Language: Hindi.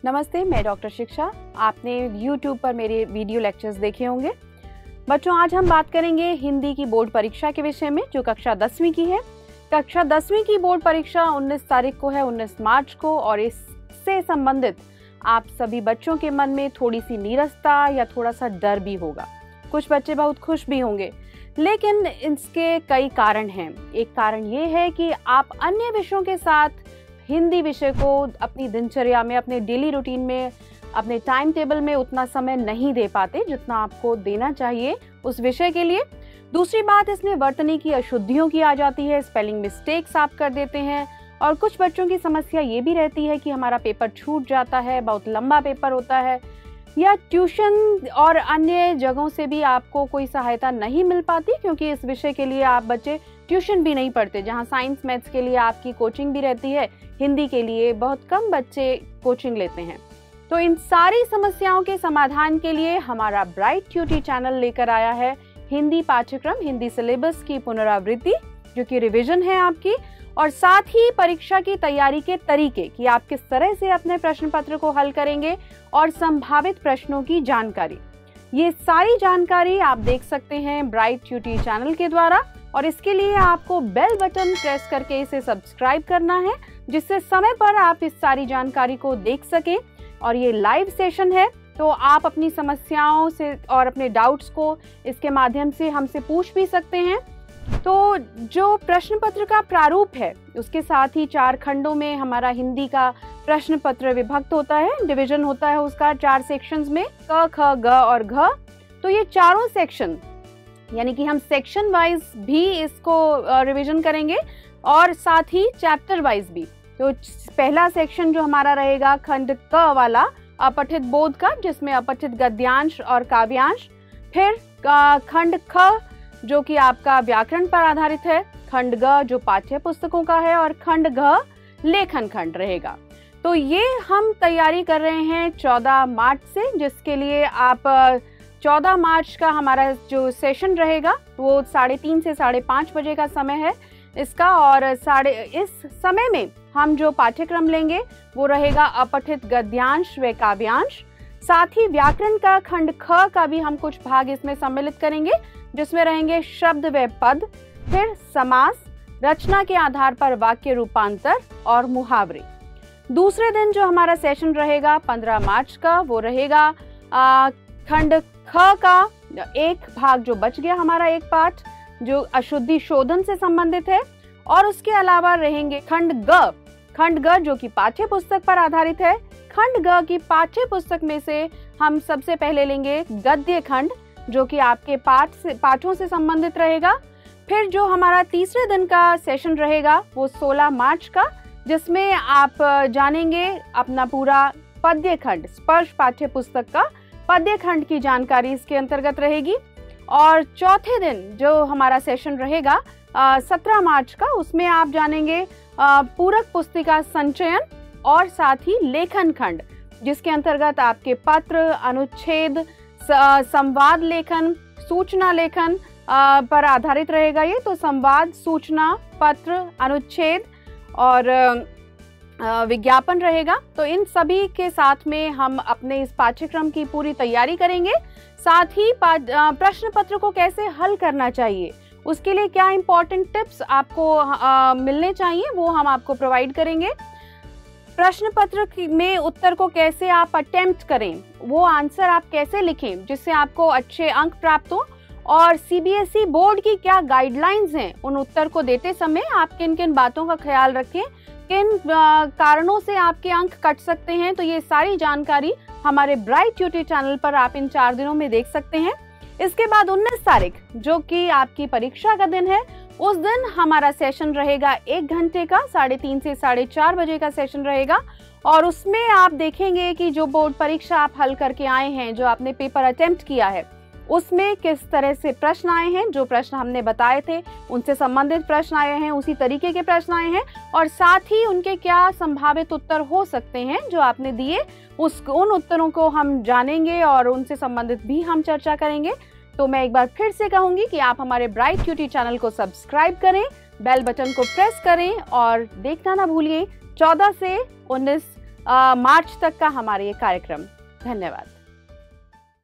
नमस्ते, मैं डॉक्टर शिक्षा। आपने YouTube पर मेरे वीडियो लेक्चर्स देखे होंगे। बच्चों, आज हम बात करेंगे हिंदी की बोर्ड परीक्षा के विषय में, जो कक्षा 10वीं की है। कक्षा 10वीं की बोर्ड परीक्षा 19 तारीख को है, 19 मार्च को, और इससे संबंधित आप सभी बच्चों के मन में थोड़ी सी नीरसता या थोड़ा सा डर भी होगा। कुछ बच्चे बहुत खुश भी होंगे, लेकिन इसके कई कारण हैं। एक कारण ये है कि आप अन्य विषयों के साथ हिंदी विषय को अपनी दिनचर्या में, अपने डेली रूटीन में, अपने टाइम टेबल में उतना समय नहीं दे पाते जितना आपको देना चाहिए उस विषय के लिए। दूसरी बात, इसमें वर्तनी की अशुद्धियों की आ जाती है, स्पेलिंग मिस्टेक्स आप कर देते हैं, और कुछ बच्चों की समस्या ये भी रहती है कि हमारा पेपर छूट जाता है, बहुत लंबा पेपर होता है, या ट्यूशन और अन्य जगहों से भी आपको कोई सहायता नहीं मिल पाती, क्योंकि इस विषय के लिए आप बच्चे ट्यूशन भी नहीं पढ़ते। जहां साइंस मैथ्स के लिए आपकी कोचिंग भी रहती है, हिंदी के लिए बहुत कम बच्चे कोचिंग लेते हैं। तो इन सारी समस्याओं के समाधान के लिए हमारा ब्राइट ट्यूटी चैनल लेकर आया है हिंदी पाठ्यक्रम, हिंदी सिलेबस की पुनरावृत्ति, जो कि रिवीजन है आपकी, और साथ ही परीक्षा की तैयारी के तरीके कि आप किस तरह से अपने प्रश्न पत्र को हल करेंगे और संभावित प्रश्नों की जानकारी। ये सारी जानकारी आप देख सकते हैं ब्राइट ट्यूटी चैनल के द्वारा, और इसके लिए आपको बेल बटन प्रेस करके इसे सब्सक्राइब करना है, जिससे समय पर आप इस सारी जानकारी को देख सकें। और ये लाइव सेशन है, तो आप अपनी समस्याओं से और अपने डाउट्स को इसके माध्यम से हमसे पूछ भी सकते हैं। तो जो प्रश्न पत्र का प्रारूप है, उसके साथ ही 4 खंडों में हमारा हिंदी का प्रश्न पत्र विभक्त होता है, डिवीजन होता है उसका 4 सेक्शंस में, क, ख, ग और घ। तो ये चारों सेक्शन, यानी कि हम सेक्शन वाइज भी इसको रिवीजन करेंगे और साथ ही चैप्टर वाइज भी। तो पहला सेक्शन जो हमारा रहेगा खंड क वाला, अपठित बोध का, जिसमें अपठित गद्यांश और काव्यांश। फिर खंड ख जो कि आपका व्याकरण पर आधारित है, खंड ग जो पाठ्य पुस्तकों का है, और खंड घ लेखन खंड रहेगा। तो ये हम तैयारी कर रहे हैं 14 मार्च से, जिसके लिए आप 14 मार्च का हमारा जो सेशन रहेगा वो 3:30 से 5:30 बजे का समय है इसका, और इस समय में हम जो पाठ्यक्रम लेंगे वो रहेगा अपठित गद्यांश व काव्यांश। साथ ही व्याकरण का खंड ख का भी हम कुछ भाग इसमें सम्मिलित करेंगे, जिसमें रहेंगे शब्द व पद, फिर समास, रचना के आधार पर वाक्य रूपांतर और मुहावरे। दूसरे दिन जो हमारा सेशन रहेगा 15 मार्च का, वो रहेगा खंड ख का एक भाग जो बच गया हमारा, एक पाठ जो अशुद्धि शोधन से संबंधित है, और उसके अलावा रहेंगे खंड ग जो कि पाठ्य पुस्तक पर आधारित है। खंड ग की पाठ्य पुस्तक में से हम सबसे पहले लेंगे गद्य खंड, जो कि आपके पाठों से संबंधित रहेगा। फिर जो हमारा तीसरे दिन का सेशन रहेगा वो 16 मार्च का, जिसमें आप जानेंगे अपना पूरा पद्य खंड, स्पर्श पाठ्य पुस्तक का पद्य खंड की जानकारी इसके अंतर्गत रहेगी। और चौथे दिन जो हमारा सेशन रहेगा 17 मार्च का, उसमें आप जानेंगे पूरक पुस्तिका संचयन और साथ ही लेखन खंड, जिसके अंतर्गत आपके पत्र, अनुच्छेद, संवाद लेखन, सूचना लेखन पर आधारित रहेगा ये। तो संवाद, सूचना, पत्र, अनुच्छेद और विज्ञापन रहेगा। तो इन सभी के साथ में हम अपने इस पाठ्यक्रम की पूरी तैयारी करेंगे। साथ ही प्रश्न पत्र को कैसे हल करना चाहिए, उसके लिए क्या इंपॉर्टेंट टिप्स आपको मिलने चाहिए, वो हम आपको प्रोवाइड करेंगे। प्रश्न पत्र में उत्तर को कैसे आप अटेम्प्ट करें, वो आंसर आप कैसे लिखें जिससे आपको अच्छे अंक प्राप्त हो, और सीबीएसई बोर्ड की क्या गाइडलाइंस हैं, उन उत्तर को देते समय आप किन किन बातों का ख्याल रखें, किन कारणों से आपके अंक कट सकते हैं। तो ये सारी जानकारी हमारे ब्राइट ट्यूटी चैनल पर आप इन 4 दिनों में देख सकते हैं। इसके बाद 19 तारीख जो कि आपकी परीक्षा का दिन है, उस दिन हमारा सेशन रहेगा 1 घंटे का, 3:30 से 4:30 बजे का सेशन रहेगा, और उसमें आप देखेंगे कि जो बोर्ड परीक्षा आप हल करके आए हैं, जो आपने पेपर अटेम्प्ट किया है, उसमें किस तरह से प्रश्न आए हैं। जो प्रश्न हमने बताए थे उनसे संबंधित प्रश्न आए हैं, उसी तरीके के प्रश्न आए हैं, और साथ ही उनके क्या संभावित उत्तर हो सकते हैं जो आपने दिए, उन उत्तरों को हम जानेंगे और उनसे संबंधित भी हम चर्चा करेंगे। तो मैं एक बार फिर से कहूंगी कि आप हमारे ब्राइट ट्यूटी चैनल को सब्सक्राइब करें, बेल बटन को प्रेस करें, और देखना ना भूलिए 14 से 19 मार्च तक का हमारा ये कार्यक्रम। धन्यवाद।